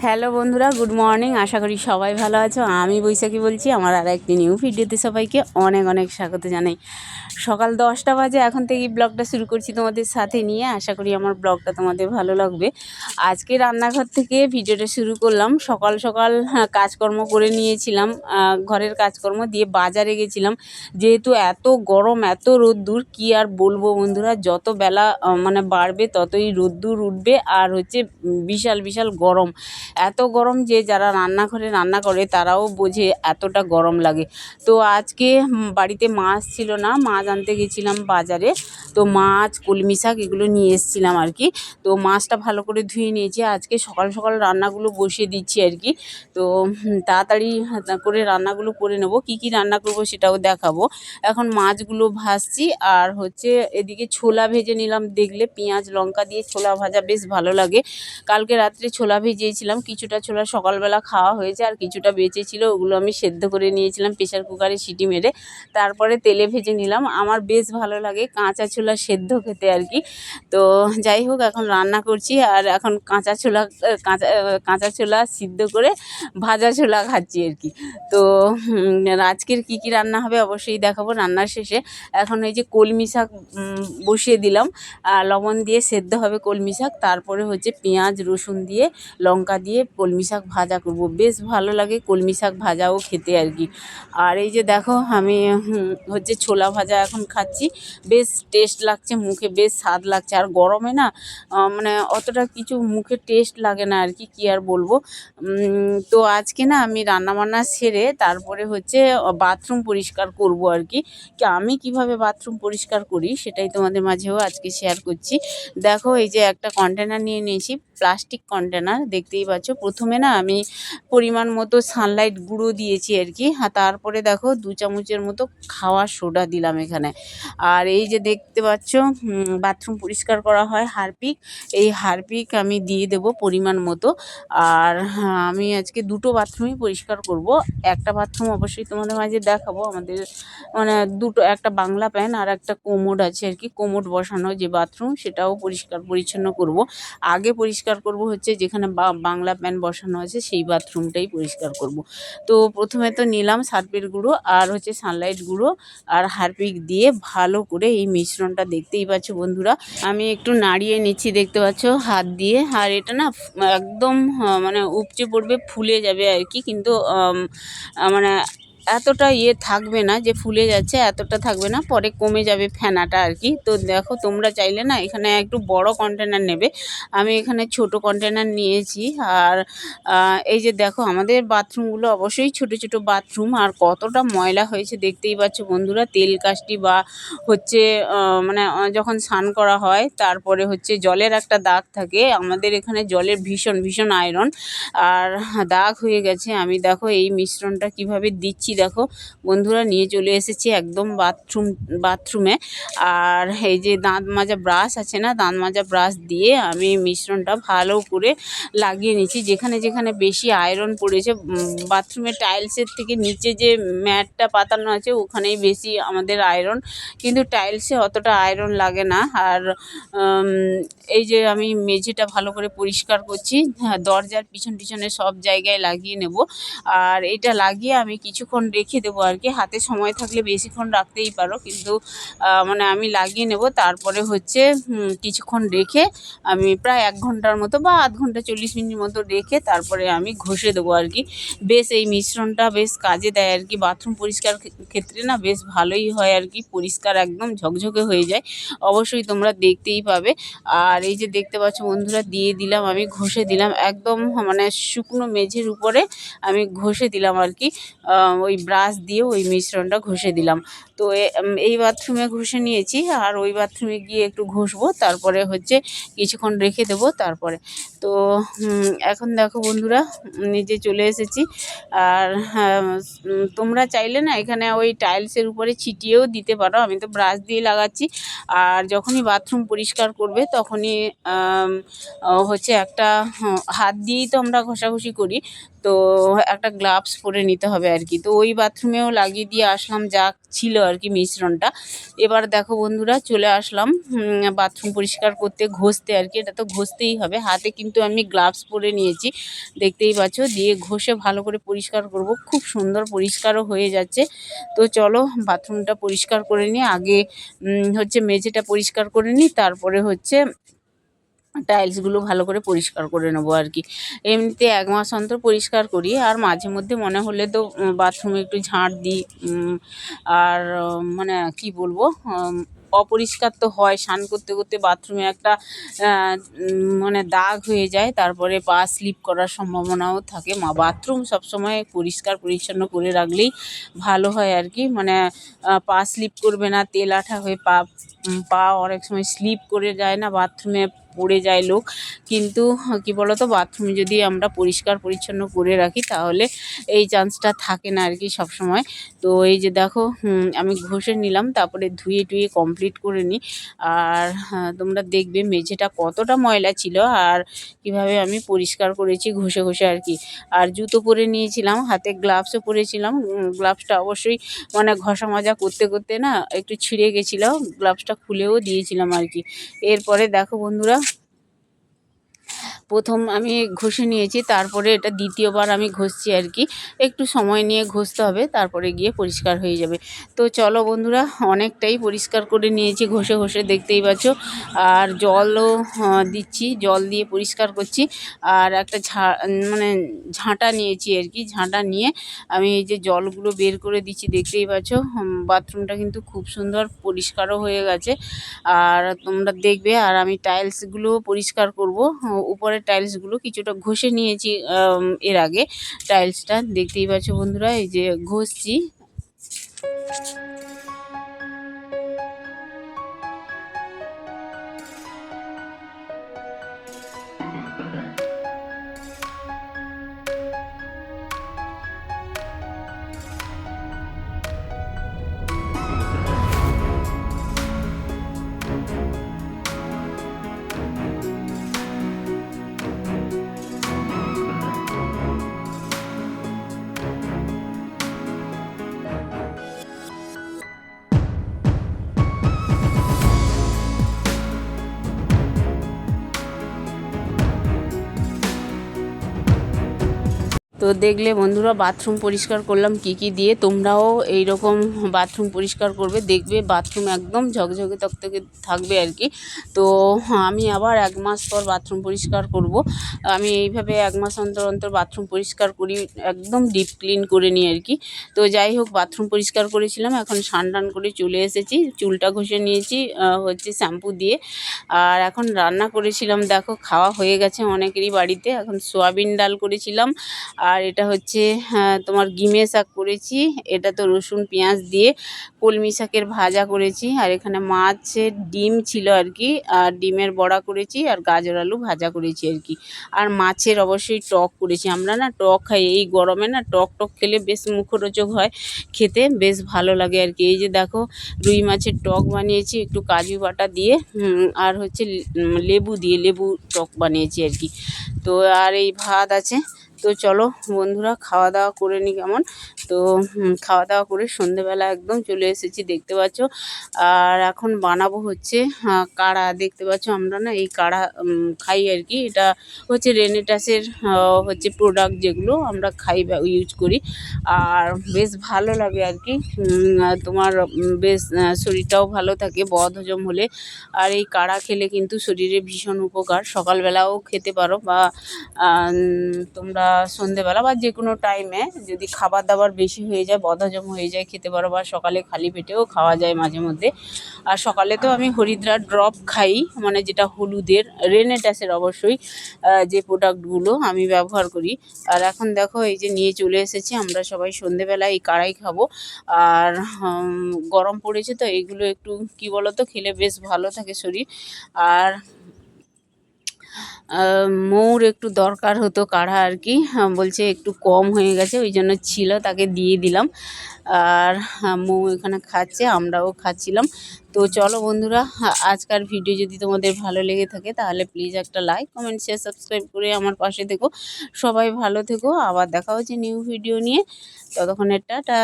Hello বন্ধুরা, good morning. আশা করি সবাই ভালো আছো। আমি বৈশাখী বলছি। আমার আর একটি নিউ ভিডিওতে সবাইকে অনেক অনেক স্বাগত জানাই। সকাল 10টা বাজে, এখন থেকেই ব্লগটা শুরু করছি তোমাদের সাথে নিয়ে। আশা করি আমার ব্লগটা তোমাদের ভালো লাগবে। আজকে রান্নাঘর থেকে ভিডিওটা শুরু করলাম। সকাল সকাল কাজকর্ম করে নিয়েছিলাম, ঘরের কাজকর্ম দিয়ে বাজারে গেছিলাম। যেহেতু এত গরম, এত রোদ্দুর, কি আর বলবো বন্ধুরা, যত বেলা মানে বাড়বে ততই রোদ্দুর উঠবে। আর হচ্ছে বিশাল বিশাল গরম, এত গরম যে যারা রান্নাঘরে রান্না করে তারাও বোঝে এতটা গরম লাগে। তো আজকে বাড়িতে মাছ ছিল না, মাছ আনতে গেছিলাম বাজারে। তো মাছ, কলমি শাক এগুলো নিয়ে এসেছিলাম আর কি। তো মাছটা ভালো করে ধুয়ে নিয়েছি। আজকে সকাল সকাল রান্নাগুলো বসিয়ে দিচ্ছি আর কি। তো তাড়াতাড়ি করে রান্নাগুলো করে নেবো। কী কী রান্না করবো সেটাও দেখাবো। এখন মাছগুলো ভাজছি, আর হচ্ছে এদিকে ছোলা ভেজে নিলাম। দেখলে পেঁয়াজ লঙ্কা দিয়ে ছোলা ভাজা বেশ ভালো লাগে। কালকে রাত্রে ছোলা ভিজিয়েছিলাম, কিছুটা ছোলা সকালবেলা খাওয়া হয়েছে, আর কিছুটা বেঁচে ছিল, ওগুলো আমি সেদ্ধ করে নিয়েছিলাম প্রেশার কুকারে সিটি মেরে। তারপরে তেলে ভেজে নিলাম। আমার বেশ ভালো লাগে কাঁচা ছোলা সেদ্ধ খেতে আর কি। তো যাই হোক, এখন রান্না করছি, আর এখন কাঁচা ছোলা সিদ্ধ করে ভাজা ছোলা খাচ্ছি আর কি। তো আজকের কী কী রান্না হবে অবশ্যই দেখাবো রান্নার শেষে। এখন এই যে কলমি শাক বসিয়ে দিলাম, লবণ দিয়ে সেদ্ধ হবে কলমি শাক। তারপরে হচ্ছে পেঁয়াজ রসুন দিয়ে লঙ্কা দিয়ে কলমি শাক ভাজা করব। বেশ ভালো লাগে কলমি শাক ভাজাও খেতে আর কি। আর এই যে দেখো, আমি হচ্ছে ছোলা ভাজা এখন খাচ্ছি। বেশ টেস্ট লাগছে, মুখে বেশ স্বাদ লাগছে। আর গরমে না মানে অতটা কিছু মুখে টেস্ট লাগে না আর কি, কী আর বলবো। তো আজকে না আমি রান্নাবান্না সেরে তারপরে হচ্ছে বাথরুম পরিষ্কার করব আর কি। আমি কিভাবে বাথরুম পরিষ্কার করি সেটাই তোমাদের মাঝেও আজকে শেয়ার করছি। দেখো, এই যে একটা কন্টেনার নিয়ে নিয়েছি, প্লাস্টিক কন্টেনার, দেখতেই পাচ্ছ। প্রথমে না আমি পরিমাণ মতো সানলাইট গুঁড়ো দিয়েছি আর কি। তারপরে দেখো 2 চামচের মতো খাওয়ার সোডা দিলাম এখানে। আর এই যে দেখতে পাচ্ছ, বাথরুম পরিষ্কার করা হয় হারপিক, এই হারপিক আমি দিয়ে দেব পরিমাণ মতো। আর আমি আজকে 2টো বাথরুমই পরিষ্কার করব। একটা বাথরুম অবশ্যই তোমাদের মাঝে দেখাবো। আমাদের মানে একটা বাংলা প্যান আর একটা কোমোড আছে আর কি। কোমোড বসানো যে বাথরুম, সেটাও পরিষ্কার পরিচ্ছন্ন করব। আগে পরিষ্কার করব হচ্ছে যেখানে বাংলা প্যান বসানো আছে সেই বাথরুমটাই পরিষ্কার করব। তো প্রথমে তো নিলাম সার্ফের গুঁড়ো আর হচ্ছে সানলাইট গুঁড়ো আর হারপিক দিয়ে ভালো করে এই মিশ্রণটা, দেখতেই পাচ্ছ বন্ধুরা, আমি একটু নাড়িয়ে নিচ্ছি, দেখতে পাচ্ছ হাত দিয়ে। আর এটা না একদম মানে উপচে পড়বে, ফুলে যাবে আর কি। কিন্তু মানে এতটা থাকবে না যে ফুলে যাচ্ছে, এতটা থাকবে না, পরে কমে যাবে ফেনাটা আর কি। তো দেখো, তোমরা চাইলে না এখানে একটু বড় কন্টেনার নেবে, আমি এখানে ছোট কন্টেনার নিয়েছি। আর এই যে দেখো, আমাদের বাথরুমগুলো অবশ্যই ছোট ছোট বাথরুম, আর কতটা ময়লা হয়েছে দেখতেই পাচ্ছ বন্ধুরা। তেল কাস্টি বা হচ্ছে মানে যখন স্নান করা হয় তারপরে হচ্ছে জলের একটা দাগ থাকে। আমাদের এখানে জলের ভীষণ ভীষণ আয়রন, আর দাগ হয়ে গেছে। আমি দেখো এই মিশ্রণটা কিভাবে দিচ্ছি, দেখো বন্ধুরা, নিয়ে চলে এসেছি একদম বাথরুমে। আর এই যে দাঁত মাজা ব্রাশ আছে না, দাঁত মাজা ব্রাশ দিয়ে আমি মিশ্রণটা ভালো করে লাগিয়ে নিচ্ছি। যেখানে যেখানে বেশি আয়রন পড়েছে, বাথরুমের টাইলসের থেকে নিচে যে ম্যাটটা পাতানো আছে ওখানেই বেশি আমাদের আয়রন, কিন্তু টাইলসে অতটা আয়রন লাগে না। আর এই যে আমি মেঝেটা ভালো করে পরিষ্কার করছি, দরজার পিছনে সব জায়গায় লাগিয়ে নেব। আর এটা লাগিয়ে আমি কিছুক্ষণ রেখে দেবো আর কি। হাতে সময় থাকলে বেশিক্ষণ রাখতেই পারো, কিন্তু মানে আমি লাগিয়ে নেব। তারপরে হচ্ছে কিছুক্ষণ রেখে আমি প্রায় 1 ঘন্টার মতো বা আধ ঘন্টা 40 মিনিট মতো রেখে তারপরে আমি ঘষে দেবো আর কি। বেশ এই মিশ্রণটা বেশ কাজে দেয় আর কি। বাথরুম পরিষ্কার ক্ষেত্রে না বেশ ভালোই হয় আর কি, পরিষ্কার একদম ঝকঝকে হয়ে যায়। অবশ্যই তোমরা দেখতেই পাবে। আর এই যে দেখতে পাচ্ছ বন্ধুরা, দিয়ে দিলাম, আমি ঘষে দিলাম একদম, মানে শুকনো মেঝের উপরে আমি ঘষে দিলাম আর কি। ওই ব্রাশ দিয়ে ওই মিশ্রণটা ঘষে দিলাম। তো এই বাথরুমে ঘষে নিয়েছি, আর ওই বাথরুমে গিয়ে একটু ঘষবো, তারপরে হচ্ছে কিছুক্ষণ রেখে দেবো তারপরে। তো এখন দেখো বন্ধুরা, নিচে চলে এসেছি। আর তোমরা চাইলে না এখানে ওই টাইলসের উপরে ছিটিয়েও দিতে পারো, আমি তো ব্রাশ দিয়ে লাগাচ্ছি। আর যখনই বাথরুম পরিষ্কার করবে তখনই হচ্ছে একটা হাত দিয়েই তো আমরা ঘষাঘষি করি, তো একটা গ্লাভস পরে নিতে হবে আর কি। তো ওই বাথরুমেও লাগিয়ে দিয়ে আসলাম, যা ছিল আর কি মিশ্রণটা। এবার দেখো বন্ধুরা চলে আসলাম বাথরুম পরিষ্কার করতে, ঘষতে আর কি। এটা তো ঘষতেই হবে, হাতে কিন্তু আমি গ্লাভস পরে নিয়েছি, দেখতেই পাচ্ছ। দিয়ে ঘষে ভালো করে পরিষ্কার করব, খুব সুন্দর পরিষ্কারও হয়ে যাচ্ছে। তো চলো বাথরুমটা পরিষ্কার করে নিই আগে, হচ্ছে মেঝেটা পরিষ্কার করে নিই, তারপরে হচ্ছে টাইলসগুলো ভালো করে পরিষ্কার করে নেবো আর কি। এমনিতে 1 মাস অন্তর পরিষ্কার করি, আর মাঝে মধ্যে মনে হলে তো বাথরুমে একটু ঝাঁট দিই। আর মানে কি বলবো, অপরিষ্কার তো হয়, স্নান করতে করতে বাথরুমে একটা মানে দাগ হয়ে যায়, তারপরে পা স্লিপ করার সম্ভাবনাও থাকে। বাথরুম সবসময় পরিষ্কার পরিচ্ছন্ন করে রাখলেই ভালো হয় আর কি। মানে পা স্লিপ করবে না, তেল আঠা হয়ে পা অনেক সময় স্লিপ করে যায় না, বাথরুমে পড়ে যায় লোক। কিন্তু কি বলতো, বাথরুম যদি আমরা পরিষ্কার পরিচ্ছন্ন করে রাখি তাহলে এই চান্সটা থাকে না আর কি সব সময়। তো এই যে দেখো আমি ঘষে নিলাম, তারপরে ধুয়ে টুয়ে কমপ্লিট করে নিই। আর তোমরা দেখবে মেঝেটা কতটা ময়লা ছিল আর কিভাবে আমি পরিষ্কার করেছি ঘষে ঘষে আর কি। আর জুতো পরে নিয়েছিলাম, হাতে গ্লাভসও পরেছিলাম। গ্লাভসটা অবশ্যই মানে ঘষা মাজা করতে করতে না একটু ছিঁড়ে গেছিলো, গ্লাভসটা খুলেও দিয়েছিলাম আর কি। এরপরে দেখো বন্ধুরা, প্রথম আমি ঘষে নিয়েছি, তারপরে এটা দ্বিতীয়বার আমি ঘষছি আর কি। একটু সময় নিয়ে ঘষতে হবে, তারপরে গিয়ে পরিষ্কার হয়ে যাবে। তো চলো বন্ধুরা, অনেকটাই পরিষ্কার করে নিয়েছি ঘষে ঘষে, দেখতেই পাচ্ছ। আর জলও দিচ্ছি, জল দিয়ে পরিষ্কার করছি। আর একটা মানে ঝাঁটা নিয়েছি আর কি, ঝাঁটা নিয়ে আমি এই যে জলগুলো বের করে দিচ্ছি, দেখতেই পাচ্ছ। বাথরুমটা কিন্তু খুব সুন্দর পরিষ্কারও হয়ে গেছে, আর তোমরা দেখবে। আর আমি টাইলসগুলো পরিষ্কার করব, উপরের টাইলসগুলো কিছুটা ঘষে নিয়েছি এর আগে। টাইলসটা দেখতেই পাচ্ছ বন্ধুরা, এই যে ঘষছি। তো দেখলে বন্ধুরা বাথরুম পরিষ্কার করলাম কি কি দিয়ে, তোমরাও এই রকম বাথরুম পরিষ্কার করবে, দেখবে বাথরুম একদম ঝকঝকে তকতকে থাকবে আর কি। তো আমি আবার 1 মাস পর বাথরুম পরিষ্কার করব। আমি এইভাবে 1 মাস অন্তর অন্তর বাথরুম পরিষ্কার করি, একদম ডিপ ক্লিন করে নিই আর কি। তো যাই হোক, বাথরুম পরিষ্কার করেছিলাম, এখন স্নান টান করে চলে এসেছি, চুলটা ঘষে নিয়েছি হচ্ছে শ্যাম্পু দিয়ে। আর এখন রান্না করেছিলাম, দেখো খাওয়া হয়ে গেছে অনেকেরই বাড়িতে। এখন সোয়াবিন ডাল করেছিলাম, আর এটা হচ্ছে তোমার গিমে শাক করেছি, এটা তো রসুন পেঁয়াজ দিয়ে কলমি শাকের ভাজা করেছি। আর এখানে মাছের ডিম ছিল আর কি, আর ডিমের বড়া করেছি, আর গাজর আলু ভাজা করেছি আর কি। আর মাছের অবশ্যই টক করেছি, আমরা না টক খাই এই গরমে, না টক টক খেলে বেশ মুখরোচক হয়, খেতে বেশ ভালো লাগে আর কি। এই যে দেখো রুই মাছের টক বানিয়েছি একটু কাজু বাটা দিয়ে, আর হচ্ছে লেবু দিয়ে, লেবু টক বানিয়েছি আর কি। তো আর এই ভাত আছে। তো চলো বন্ধুরা খাওয়া দাওয়া করে নিই কেমন। তো খাওয়া দাওয়া করে সন্ধেবেলা একদম চলে এসেছি, দেখতে পাচ্ছ। আর এখন বানাবো হচ্ছে কাড়া, দেখতে পাচ্ছ। আমরা না এই কাড়া খাই আর কি, এটা হচ্ছে রেনেটাসের হচ্ছে প্রোডাক্ট, যেগুলো আমরা খাই বা ইউজ করি, আর বেশ ভালো লাগে আর কি। তোমার বেশ শরীরটাও ভালো থাকে বদহজম হলে। আর এই কাড়া খেলে কিন্তু শরীরে ভীষণ উপকার, সকালবেলাও খেতে পারো, বা তোমরা সন্ধেবেলা বা যে কোনো টাইমে যদি খাবার দাবার বেশি হয়ে যায়, বদহজম হয়ে যায়, খেতে পারো, বা সকালে খালি পেটেও খাওয়া যায় মাঝে মধ্যে। আর সকালে তো আমি হরিদ্রা ড্রপ খাই, মানে যেটা হলুদের, রেনেটাসের অবশ্যই, যে প্রোডাক্টগুলো আমি ব্যবহার করি। আর এখন দেখো এই যে নিয়ে চলে এসেছি, আমরা সবাই সন্ধেবেলা এই কাড়াই খাবো। আর গরম পড়েছে তো এইগুলো একটু কি বলো তো খেলে বেশ ভালো থাকে শরীর। আর মৌর একটু দরকার হতো কাঢ়া আর কি, বলছে একটু কম হয়ে গেছে, ওই জন্য ছিল তাকে দিয়ে দিলাম। আর মৌ এখানে খাচ্ছে, আমরাও খাচ্ছিলাম। তো চলো বন্ধুরা, আজকের ভিডিও যদি তোমাদের ভালো লেগে থাকে তাহলে প্লিজ একটা লাইক, কমেন্ট, শেয়ার, সাবস্ক্রাইব করে আমার পাশে থেকো। সবাই ভালো থেকো, আবার দেখা হচ্ছে নিউ ভিডিও নিয়ে। ততক্ষণের টাটা।